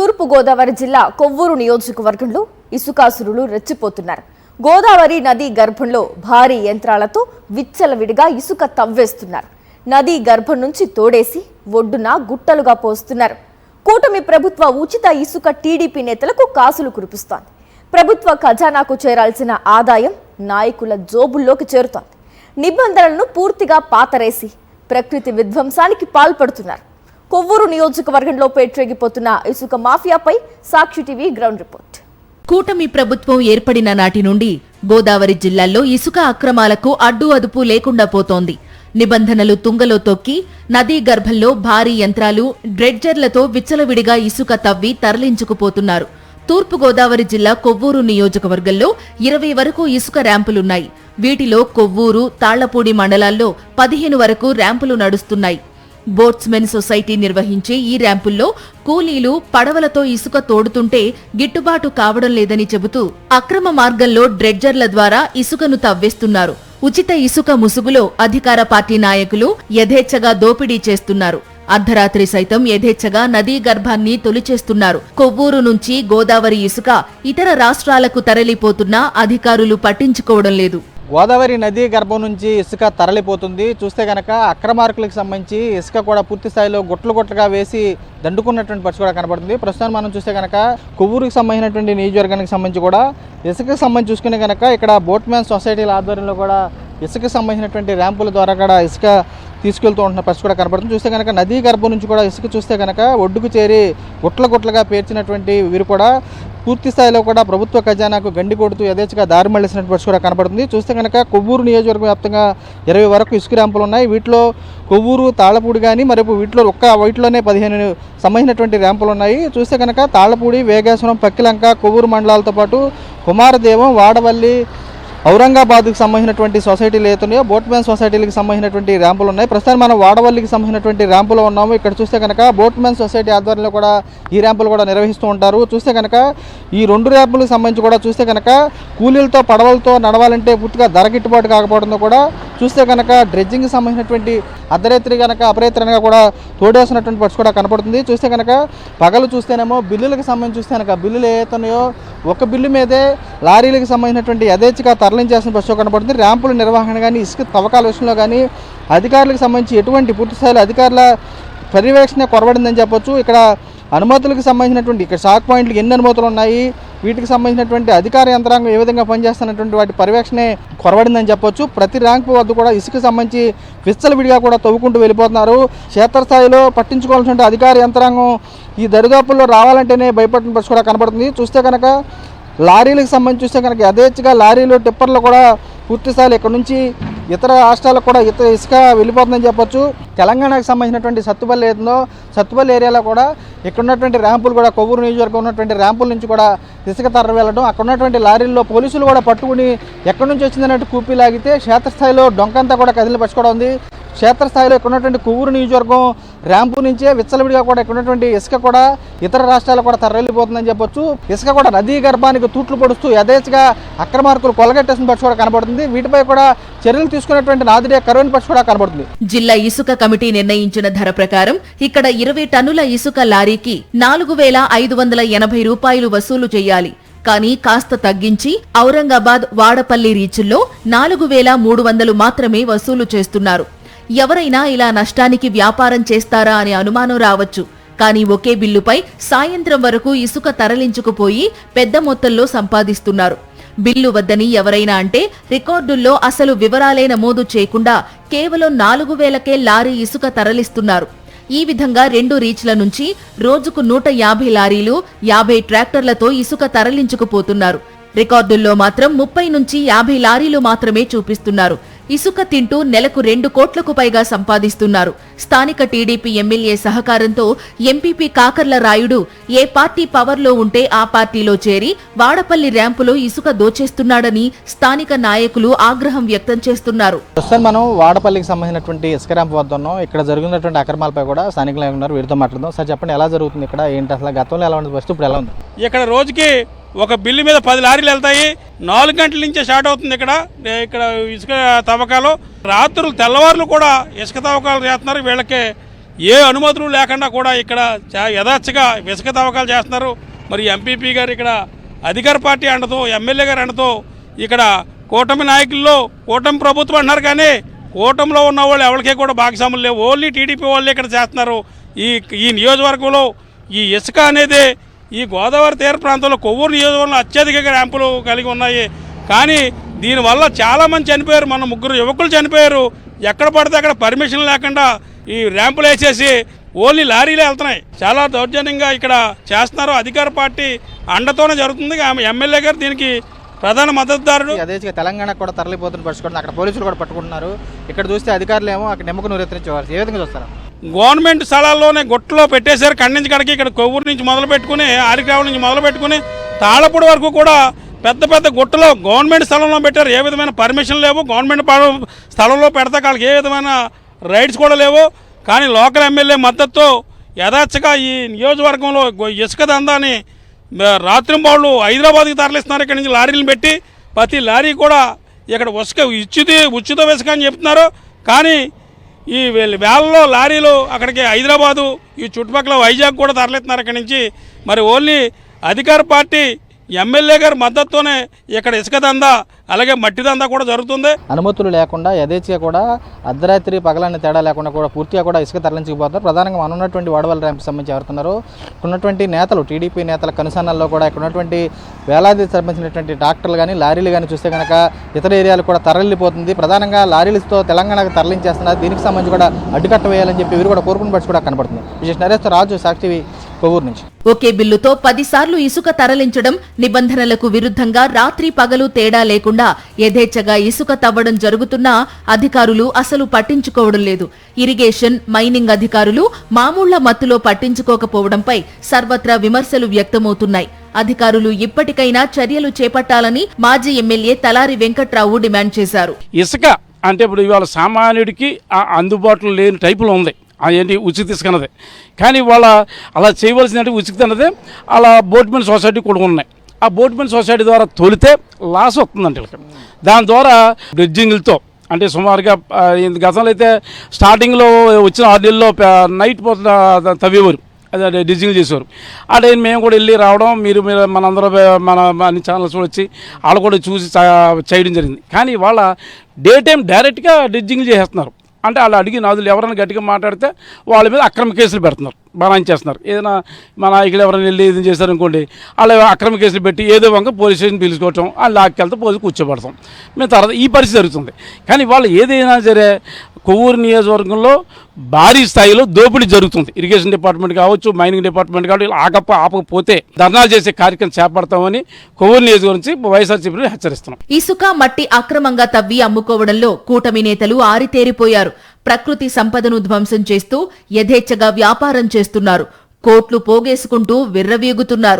తూర్పు గోదావరి జిల్లా కొవ్వూరు నియోజకవర్గంలో ఇసుకాసురులు రెచ్చిపోతున్నారు. గోదావరి నది గర్భంలో భారీ యంత్రాలతో విచ్చలవిడిగా ఇసుక తవ్వేస్తున్నారు. నది గర్భం నుంచి తోడేసి ఒడ్డున గుట్టలుగా పోస్తున్నారు. కూటమి ప్రభుత్వ ఉచిత ఇసుక టీడీపీ నేతలకు కాసులు కురిపిస్తోంది. ప్రభుత్వ ఖజానాకు చేరాల్సిన ఆదాయం నాయకుల జోబుల్లోకి చేరుతోంది. నిబంధనలను పూర్తిగా పాతరేసి ప్రకృతి విధ్వంసానికి పాల్పడుతున్నారు. కొవ్వూరు నియోజకవర్గంలో పేట్రేగిపోతున్న ఇసుక మాఫియాపై సాక్షి టీవీ గ్రౌండ్ రిపోర్ట్. కూటమి ప్రభుత్వం ఏర్పడిన నాటి నుండి గోదావరి జిల్లాల్లో ఇసుక అక్రమాలకు అడ్డు అదుపు లేకుండా పోతోంది. నిబంధనలు తుంగలో తొక్కి నదీ గర్భంలో భారీ యంత్రాలు డ్రెడ్జర్లతో విచ్చలవిడిగా ఇసుక తవ్వి తరలించుకుపోతున్నారు. తూర్పు గోదావరి జిల్లా కొవ్వూరు నియోజకవర్గంలో 20 వరకు ఇసుక ర్యాంపులున్నాయి. వీటిలో కొవ్వూరు, తాళ్లపూడి మండలాల్లో 15 వరకు ర్యాంపులు నడుస్తున్నాయి. బోట్స్మెన్ సొసైటీ నిర్వహించే ఈ ర్యాంపుల్లో కూలీలు పడవలతో ఇసుక తోడుతుంటే గిట్టుబాటు కావడం లేదని చెబుతూ అక్రమ మార్గంలో డ్రెడ్జర్ల ద్వారా ఇసుకను తవ్వేస్తున్నారు. ఉచిత ఇసుక ముసుగులో అధికార పార్టీ నాయకులు యథేచ్ఛగా దోపిడీ చేస్తున్నారు. అర్ధరాత్రి సైతం యథేచ్ఛగా నదీ గర్భాన్ని తొలిచేస్తున్నారు. కొవ్వూరు నుంచి గోదావరి ఇసుక ఇతర రాష్ట్రాలకు తరలిపోతున్నా అధికారులు పట్టించుకోవడం లేదు. గోదావరి నదీ గర్భం నుంచి ఇసుక తరలిపోతుంది. చూస్తే కనుక అక్రమార్కులకు సంబంధించి ఇసుక కూడా పూర్తి స్థాయిలో గుట్లుగా వేసి దండుకున్నటువంటి పరిస్థితి కూడా కనబడుతుంది. ప్రస్తుతం మనం చూస్తే కనుక కొవ్వూరుకి సంబంధించినటువంటి నియోజకవర్గానికి సంబంధించి కూడా ఇసుకకి సంబంధించి చూసుకునే కనుక ఇక్కడ బోట్మ్యాన్ సొసైటీల ఆధ్వర్యంలో కూడా ఇసుకకి సంబంధించినటువంటి ర్యాంపుల ద్వారా కూడా ఇసుక తీసుకెళ్తూ ఉంటున్న పరిస్థితి కూడా కనబడుతుంది. చూస్తే కనుక నదీ గర్భం నుంచి కూడా ఇసుక చూస్తే కనుక ఒడ్డుకు చేరి గుట్లుగా పేర్చినటువంటి వీరు కూడా పూర్తి స్థాయిలో కూడా ప్రభుత్వ ఖజానాకు గండి కొడుతూ యథేచ్ఛగా దారి మళ్లిసినటువంటి పరిస్థితి కూడా కనబడుతుంది. చూస్తే కనుక కొవ్వూరు నియోజకవర్గం వ్యాప్తంగా 20 వరకు ఇసుక ర్యాంపులు ఉన్నాయి. వీటిలో కొవ్వూరు, తాళ్లపూడి కానీ మరొక వీటిలోనే 15 సంబంధించినటువంటి ర్యాంపులు ఉన్నాయి. చూస్తే కనుక తాళ్లపూడి, వేగేశ్వరం, పక్కిలంక, కొవ్వూరు మండలాలతో పాటు కుమారదేవం, వాడవల్లి, ఔరంగాబాద్కు సంబంధించినటువంటి సొసైటీలు ఏతున్నాయో బోట్మ్యాన్ సొసైటీలకు సంబంధించినటువంటి ర్యాంపులు ఉన్నాయి. ప్రస్తుతం మనం వాడవల్లికి సంబంధించినటువంటి ర్యాంపులో ఉన్నాము. ఇక్కడ చూస్తే కనుక బోట్మ్యాన్ సొసైటీ ఆధ్వర్యంలో కూడా ఈ ర్యాంపులు కూడా నిర్వహిస్తూ ఉంటారు. చూస్తే కనుక ఈ 2 ర్యాంపులకు సంబంధించి కూడా చూస్తే కనుక కూలీలతో పడవలతో నడవాలంటే పూర్తిగా ధర గిట్టుబాటు కాకపోవడంతో కూడా చూస్తే కనుక డ్రెడ్జింగ్కి సంబంధించినటువంటి అర్ధరాత్రి కనుక అపరేతరంగా కూడా తోడేసినటువంటి పరిస్థితి కూడా కనపడుతుంది. చూస్తే కనుక పగలు చూస్తేనేమో బిల్లులకు సంబంధించి చూస్తే కనుక బిల్లులు ఏతున్నాయో ఒక బిల్లు మీదే లారీలకు సంబంధించినటువంటి యథేచ్ఛగా తరలించాల్సిన పరిస్థితి కనపడుతుంది. ర్యాంపుల నిర్వహణ కానీ ఇసుక తవ్వకాల విషయంలో కానీ అధికారులకు సంబంధించి ఎటువంటి పూర్తి స్థాయిలో అధికారుల పర్యవేక్షణ కొరబడిందని చెప్పొచ్చు. ఇక్కడ అనుమతులకు సంబంధించినటువంటి ఇక్కడ షాక్ పాయింట్లకు ఎన్ని అనుమతులు ఉన్నాయి, వీటికి సంబంధించినటువంటి అధికార యంత్రాంగం ఏ విధంగా పనిచేస్తున్నటువంటి వాటి పర్యవేక్షణే కొరబడిందని చెప్పొచ్చు. ప్రతి ర్యాంకు వద్ద కూడా ఇసుక సంబంధించి విచ్చలవిడిగా కూడా తవ్వుకుంటూ వెళ్ళిపోతున్నారు. క్షేత్రస్థాయిలో పట్టించుకోవాల్సిన అధికార యంత్రాంగం ఈ దరిదాపుల్లో రావాలంటేనే భయపడిన పరిస్థితి కూడా కనబడుతుంది. చూస్తే కనుక లారీలకు సంబంధించి చూస్తే కనుక యథేచ్ఛగా లారీలు, టిప్పర్లు కూడా పూర్తి స్థాయిలో ఇక్కడ నుంచి ఇతర రాష్ట్రాలకు కూడా ఇసుక వెళ్ళిపోతుందని చెప్పొచ్చు. తెలంగాణకు సంబంధించినటువంటి సత్తుపల్లి ఏదో సత్తుపల్లి ఏరియాలో కూడా ఇక్కడ ఉన్నటువంటి ర్యాంపులు కూడా కొవ్వూరు నియోజకవర్గం ఉన్నటువంటి ర్యాంపుల నుంచి కూడా ఇసుక తరలి వెళ్ళడం, అక్కడ ఉన్నటువంటి లారీల్లో పోలీసులు కూడా పట్టుకుని ఎక్కడి నుంచి వచ్చిందన్నట్టు కూపీ లాగితే క్షేత్రస్థాయిలో డొంకంతా కూడా కదిలి పట్టుకోవడం ఉంది. క్షేత్రస్థాయిలో ఇక్కడ ఉన్నటువంటి కొవ్వూరు నియోజకవర్గం ర్యాంపు నుంచే విచ్చలవిడిగా కూడా ఇక్కడ ఉన్నటువంటి ఇసుక కూడా ఇతర రాష్ట్రాలకు కూడా తరలిపోతుందని చెప్పొచ్చు. ఇసుక కూడా నదీ గర్భానికి తూట్లు పొడుస్తూ యథేచ్ఛగా అక్రమార్కులు కొలగట్టేసిన పరిస్థితి కూడా కనబడుతుంది. వీటిపై కూడా చర్యలు తీసుకున్నటువంటి నాదిడే కరువైన పరిస్థితి కూడా కనబడుతుంది. జిల్లా ఇసుక కమిటీ నిర్ణయించిన ధర ప్రకారం ఇక్కడ 20 టన్నుల ఇసుక లారీకి 4,580 రూపాయలు వసూలు చేయాలి. కానీ కాస్త తగ్గించి ఔరంగాబాద్, వాడపల్లి రీచుల్లో 4,300 మాత్రమే వసూలు చేస్తున్నారు. ఎవరైనా ఇలా నష్టానికి వ్యాపారం చేస్తారా అనే అనుమానం రావచ్చు. కానీ ఒకే బిల్లుపై సాయంత్రం వరకు ఇసుక తరలించుకుపోయి పెద్ద మొత్తంలో సంపాదిస్తున్నారు. బిల్లు వద్దని ఎవరైనా అంటే రికార్డుల్లో అసలు వివరాలే నమోదు చేయకుండా కేవలం 4,000కే లారీ ఇసుక తరలిస్తున్నారు. ఈ విధంగా 2 రీచ్ల నుంచి రోజుకు 150 లారీలు, 50 ట్రాక్టర్లతో ఇసుక తరలించుకుపోతున్నారు. రికార్డుల్లో మాత్రం 30 నుంచి 50 లారీలు మాత్రమే చూపిస్తున్నారు. ఇసుక తింటూ నెలకు 2 కోట్లకు పైగా సంపాదిస్తున్నారు. స్థానిక టీడీపీ ఎమ్మెల్యే సహకారంతో ఎంపీపీ కాకర్ల రాయుడు ఏ పార్టీ పవర్లో ఉంటే ఆ పార్టీలో చేరి వాడపల్లి ర్యాంపులో ఇసుక దోచేస్తున్నాడని స్థానిక నాయకులు ఆగ్రహం వ్యక్తం చేస్తున్నారు. ప్రస్తుతం మనం వాడపల్లికి సంబంధించినటువంటి ఇసుక ర్యాంపు వద్ద ఉన్నాం. ఇక్కడ జరుగుతున్నటువంటి అక్రమాలపై కూడా స్థానికులు ఉన్నారు, వీరితో మాట్లాడదాం. సార్ చెప్పండి, ఎలా జరుగుతుంది ఇక్కడ, ఏంటి అసలు గతంలో ఎలా ఉంది, ఫస్ట్ ఇప్పుడు ఎలా ఉంది? ఇక్కడ రోజుకి ఒక బిల్లు మీద 10 లారీలు వెళ్తాయి. 4 గంటల నుంచే స్టార్ట్ అవుతుంది ఇక్కడ ఇసుక తవ్వకాలు. రాత్రులు తెల్లవారులు కూడా ఇసుక తవ్వకాలు చేస్తున్నారు. వీళ్ళకి ఏ అనుమతులు లేకుండా కూడా ఇక్కడ యథాచ్ఛగా ఇసుక తవ్వకాలు చేస్తున్నారు. మరి ఎంపీపీ గారు ఇక్కడ అధికార పార్టీ అండతో, ఎమ్మెల్యే గారు అండతో ఇక్కడ కూటమి నాయకుల్లో కూటమి ప్రభుత్వం అంటున్నారు, కానీ కూటమిలో ఉన్న వాళ్ళు ఎవరికే కూడా భాగస్వాములు లేవు. ఓన్లీ టీడీపీ వాళ్ళే ఇక్కడ చేస్తున్నారు. ఈ నియోజకవర్గంలో ఈ ఇసుక అనేది ఈ గోదావరి తీర ప్రాంతంలో కొవ్వూరు నియోజకవర్గంలో అత్యధిక ర్యాంపులు కలిగి ఉన్నాయి. కానీ దీనివల్ల చాలామంది చనిపోయారు. మన 3 యువకులు చనిపోయారు. ఎక్కడ పడితే అక్కడ పర్మిషన్ లేకుండా ఈ ర్యాంపులు వేసేసి ఓన్లీ లారీలే వెళ్తున్నాయి. చాలా దౌర్జన్యంగా ఇక్కడ చేస్తున్నారు. అధికార పార్టీ అండతోనే జరుగుతుంది. ఎమ్మెల్యే గారు దీనికి ప్రధాన మద్దతుదారుడు. అదే తెలంగాణ కూడా తరలిపోతున్న పరిస్థితి, అక్కడ పోలీసులు కూడా పట్టుకుంటున్నారు. ఇక్కడ చూస్తే అధికారులు ఏమో అక్కడ నిమ్మకు నూరెత్తించేవారు. ఏ విధంగా చూస్తారు? గవర్నమెంట్ స్థలాల్లోనే గుట్టలో పెట్టేశారు. కన్నించి కడికి ఇక్కడ కొవ్వూరు నుంచి మొదలు పెట్టుకుని, ఆరిగ్రావుల నుంచి మొదలు పెట్టుకుని తాళపూడి వరకు కూడా పెద్ద పెద్ద గుట్టలో గవర్నమెంట్ స్థలంలో పెట్టారు. ఏ విధమైన పర్మిషన్ లేవు. గవర్నమెంట్ స్థలంలో పెడతా వాళ్ళకి ఏ విధమైన రైట్స్ కూడా లేవు. కానీ లోకల్ ఎమ్మెల్యే మద్దతుతో యథాచ్ఛగా ఈ నియోజకవర్గంలో ఇసుక దందాన్ని రాత్రింబాళ్ళు హైదరాబాద్కి తరలిస్తున్నారు. ఇక్కడ నుంచి లారీలను పెట్టి ప్రతి లారీ కూడా ఇక్కడ ఉచిత ఇసుక అని చెప్తున్నారు. కానీ ఈ వేలలో లారీలు అక్కడికి హైదరాబాదు, ఈ చుట్టుపక్కల వైజాగ్ కూడా తరలిస్తున్నారు ఇక్కడి నుంచి. మరి ఓన్లీ అధికార పార్టీ ఎమ్మెల్యే గారి మద్దతుతోనే ఇక్కడ ఇసుక దందా అలాగే మట్టి దందా కూడా జరుగుతుంది. అనుమతులు లేకుండా యథేచ్ఛగా కూడా అర్ధరాత్రి పగలన్న తేడా లేకుండా కూడా పూర్తిగా కూడా ఇసుక తరలించకపోతారు. ప్రధానంగా మనం ఉన్నటువంటి వాడవల ర్యాంప్ సంబంధించి ఎవరుతున్నారు, ఉన్నటువంటి నేతలు, టీడీపీ నేతల కనుసన్నల్లో కూడా ఇక్కడ ఉన్నటువంటి వేలాది సంబంధించినటువంటి ట్రాక్టర్లు కానీ లారీలు కానీ చూస్తే కనుక ఇతర ఏరియాలు కూడా తరలిపోతుంది. ప్రధానంగా లారీలతో తెలంగాణకు తరలించేస్తున్నారు. దీనికి సంబంధించి కూడా అడ్డుకట్ట వేయాలని చెప్పి వీరు కూడా కోరుకుని పట్టు కూడా కనబడుతుంది. విశేష నరేష్ రాజు, సాక్షి టీవీ, కొవ్వూరు నుంచి. ఒకే బిల్లుతో 10 సార్లు ఇసుక తరలించడం, నిబంధనలకు విరుద్ధంగా రాత్రి పగలు తేడా లేకుండా యథేచ్ఛగా ఇసుక తవ్వడం జరుగుతున్నా అధికారులు అసలు పట్టించుకోవడం లేదు. ఇరిగేషన్, మైనింగ్ అధికారులు మామూళ్ల మత్తులో పట్టించుకోకపోవడంపై సర్వత్రా విమర్శలు వ్యక్తమవుతున్నాయి. అధికారులు ఇప్పటికైనా చర్యలు చేపట్టాలని మాజీ ఎమ్మెల్యే తలారి వెంకట్రావు డిమాండ్ చేశారు. ఇసుక అంటే ఇప్పుడు ఇవాళ సామాన్యుడికి అందుబాటులో లేని టైపులో ఉంది. అదేంటి ఉచిత ఇసుక అన్నది. కానీ వాళ్ళ అలా చేయవలసినట్టు ఉచిత అన్నది అలా బోట్మెన్ సొసైటీ కూడా ఉన్నాయి. ఆ బోట్మెన్ సొసైటీ ద్వారా తొలితే లాస్ వస్తుందంట వీళ్ళకి. దాని ద్వారా డ్రెడ్జింగ్లతో అంటే సుమారుగా గతంలో అయితే స్టార్టింగ్లో వచ్చిన 6 నెలల్లో నైట్ తవ్వేవారు, అదే డ్రెడ్జింగ్ చేసేవారు. ఆ టైం మేము కూడా వెళ్ళి రావడం, మీరు మనందరూ మన అన్ని ఛానల్స్ కూడా వచ్చి వాళ్ళు కూడా చూసి చేయడం జరిగింది. కానీ వాళ్ళ డే టైం డైరెక్ట్గా డ్రెడ్జింగ్ చేసేస్తున్నారు. అంటే వాళ్ళు అడిగి నాదులు ఎవరైనా గట్టిగా మాట్లాడితే వాళ్ళ మీద అక్రమ కేసులు పెడుతున్నారు, బనాయించేస్తున్నారు. ఏదైనా మన ఇక్కడ ఎవరైనా వెళ్ళి ఏదైనా చేశారనుకోండి, అలా అక్రమ కేసులు పెట్టి ఏదో వంక పోలీస్ స్టేషన్ పిలుచుకోవటం, వాళ్ళు లాక్కెళ్తే పోలీసు కూర్చోబెడతాం. మేము తర్వాత ఈ పరిస్థితి జరుగుతుంది. కానీ వాళ్ళు ఏదైనా సరే కొవ్వూరు నియోజకవర్గంలో భారీ స్థాయిలో దోపిడీ జరుగుతుంది. ఇరిగేషన్ డిపార్ట్మెంట్ కావచ్చు, మైనింగ్ డిపార్ట్మెంట్ కావచ్చు, ఆపకపోతే ధర్నాలు చేసే కార్యక్రమం చేపడతామని కొవ్వూరు నియోజకవర్గం వైఎస్ఆర్సీపీని హెచ్చరిస్తున్నాం. ఇసుక, మట్టి అక్రమంగా తవ్వి అమ్ముకోవడంలో కూటమి నేతలు ఆరితేరిపోయారు. ప్రకృతి సంపదను ధ్వంసం చేస్తూ యథేచ్ఛగా వ్యాపారం చేస్తున్నారు. కోట్లు పోగేసుకుంటూ విర్రవీగుతున్నారు.